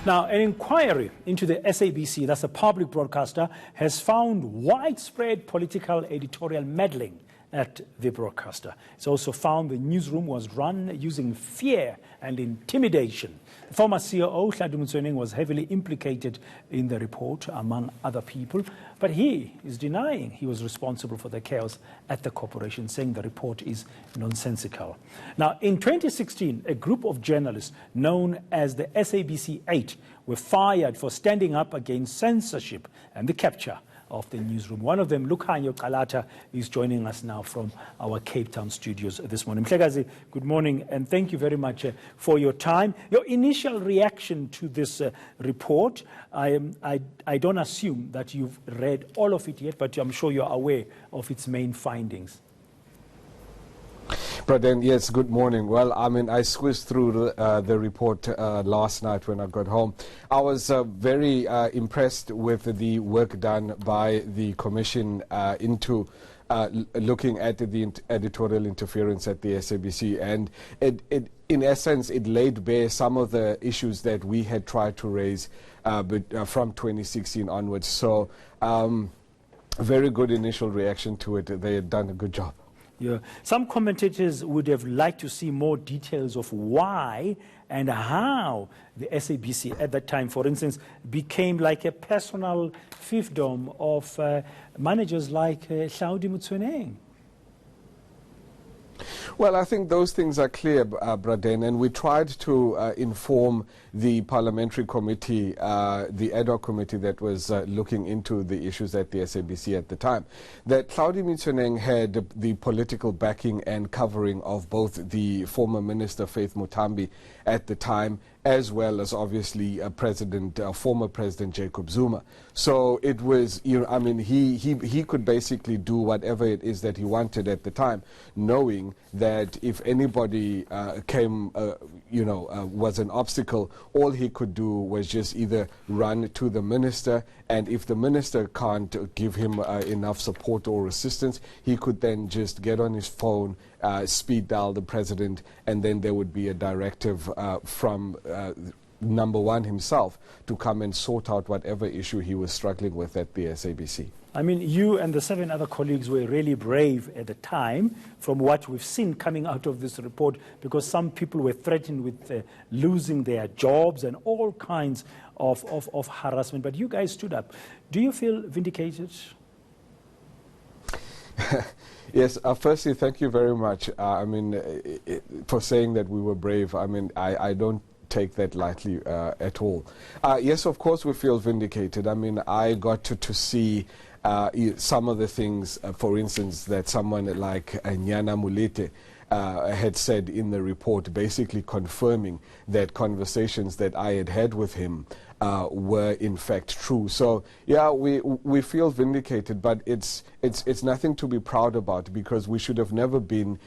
Now, an inquiry into the SABC, that's a public broadcaster, has found widespread political editorial meddling at the broadcaster. It's also found the newsroom was run using fear and intimidation. The former COO, Lukhanyo Calata, was heavily implicated in the report, among other people, but he is denying he was responsible for the chaos at the corporation, saying the report is nonsensical. Now, in 2016, a group of journalists known as the SABC 8 were fired for standing up against censorship and the capture of the newsroom. One of them, Lukhanyo Calata, is joining us now from our Cape Town studios this morning. Mhlekazi, good morning, and thank you very much for your time. Your initial reaction to this report, I don't assume that you've read all of it yet, but I'm sure you're aware of its main findings. Braden, yes, good morning. Well, I mean, I squeezed through the report last night when I got home. I was very impressed with the work done by the Commission into looking at the editorial interference at the SABC, and in essence, it laid bare some of the issues that we had tried to raise from 2016 onwards. So, very good initial reaction to it. They had done a good job. Yeah. Some commentators would have liked to see more details of why and how the SABC at that time, for instance, became like a personal fiefdom of managers like Lukhanyo Calata. Well, I think those things are clear, Braden, and we tried to inform the parliamentary committee, the ad hoc committee that was looking into the issues at the SABC at the time, that Lukhanyo Calata had the political backing and covering of both the former Minister Faith Muthambi at the time, as well as obviously former President Jacob Zuma. So it was, I mean, he could basically do whatever it is that he wanted at the time, knowing that if anybody came, was an obstacle, all he could do was just either run to the minister, and if the minister can't give him enough support or assistance, he could then just get on his phone, speed dial the president, and then there would be a directive from number one himself to come and sort out whatever issue he was struggling with at the SABC. I mean, you and the 7 other colleagues were really brave at the time from what we've seen coming out of this report, because some people were threatened with losing their jobs and all kinds of harassment. But you guys stood up. Do you feel vindicated? Yes, firstly, thank you very much. For saying that we were brave. I mean, I don't take that lightly at all. Yes, of course, we feel vindicated. I mean, I got to see some of the things, for instance, that someone like Nyana Mulete had said in the report, basically confirming that conversations that I had had with him were in fact true. So yeah, we feel vindicated, but it's nothing to be proud about, because we should have never been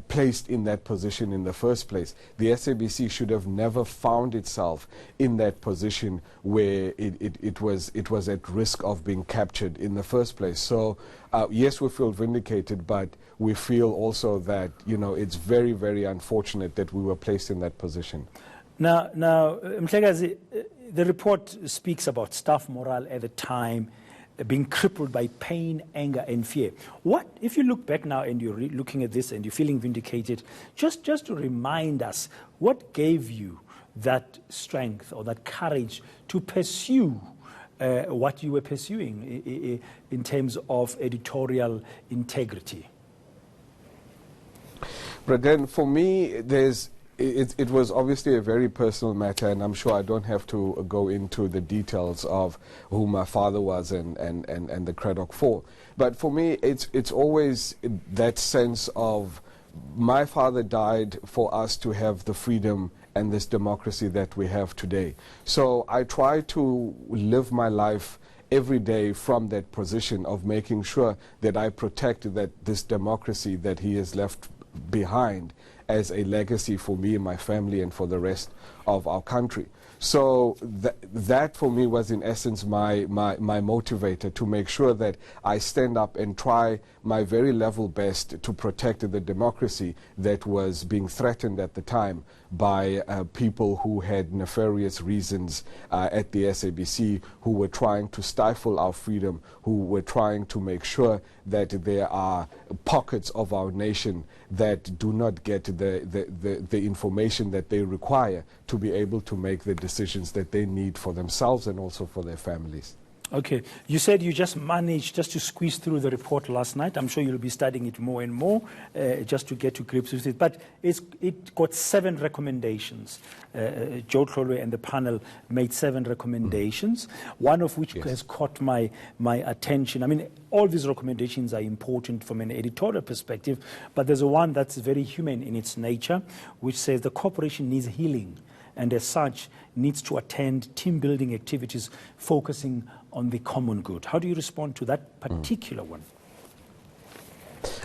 placed in that position in the first place. The SABC should have never found itself in that position where it was at risk of being captured in the first place. So yes, we feel vindicated, but we feel also that it's very, very unfortunate that we were placed in that position. Now, Mhlekazi, the report speaks about staff morale at the time being crippled by pain, anger, and fear. What, if you look back now and you're looking at this and you're feeling vindicated, just to remind us, what gave you that strength or that courage to pursue what you were pursuing in terms of editorial integrity? But then for me, it was obviously a very personal matter, and I'm sure I don't have to go into the details of who my father was and the Craddock Four. But for me, it's always that sense of my father died for us to have the freedom and this democracy that we have today. So I try to live my life every day from that position of making sure that I protect this democracy that he has left behind as a legacy for me and my family and for the rest of our country. So that for me was in essence my motivator, to make sure that I stand up and try my very level best to protect the democracy that was being threatened at the time by people who had nefarious reasons at the SABC, who were trying to stifle our freedom, who were trying to make sure that there are pockets of our nation that do not get the information that they require to be able to make the decisions that they need for themselves and also for their families. Okay. You said you just managed just to squeeze through the report last night. I'm sure you'll be studying it more and more just to get to grips with it. But it got 7 recommendations. Joe Tlolwe and the panel made 7 recommendations, one of which has caught my attention. I mean, all these recommendations are important from an editorial perspective, but there's one that's very human in its nature, which says the corporation needs healing, and as such needs to attend team-building activities focusing on the common good. How do you respond to that particular one?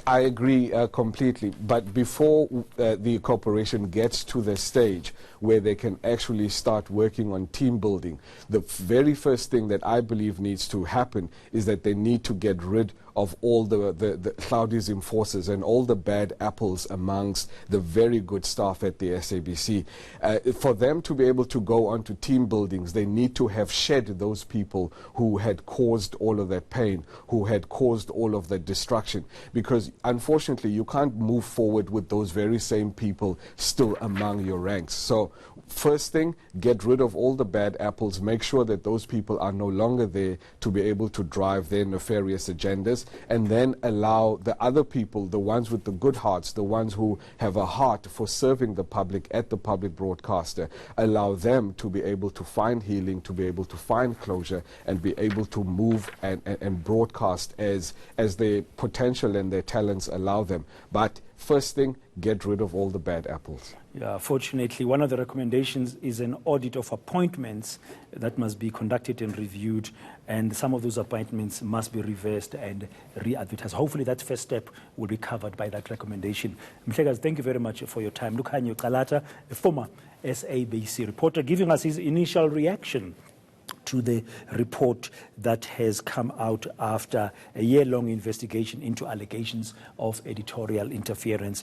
I agree completely. But before the corporation gets to the stage where they can actually start working on team building, the very first thing that I believe needs to happen is that they need to get rid of all the cloudism forces and all the bad apples amongst the very good staff at the SABC. For them to be able to go on to team buildings, they need to have shed those people who had caused all of that pain, who had caused all of that destruction. Because unfortunately, you can't move forward with those very same people still among your ranks. So first thing, get rid of all the bad apples. Make sure that those people are no longer there to be able to drive their nefarious agendas, and then allow the other people, the ones with the good hearts, the ones who have a heart for serving the public at the public broadcaster, allow them to be able to find healing, to be able to find closure, and be able to move and broadcast as their potential and their talents allow them. But first thing, get rid of all the bad apples. Yeah, fortunately, one of the recommendations is an audit of appointments that must be conducted and reviewed, and some of those appointments must be reversed and re-advertised. Hopefully that first step will be covered by that recommendation. Mhlekazi, thank you very much for your time. Lukhanyo Calata, a former SABC reporter, giving us his initial reaction to the report that has come out after a year-long investigation into allegations of editorial interference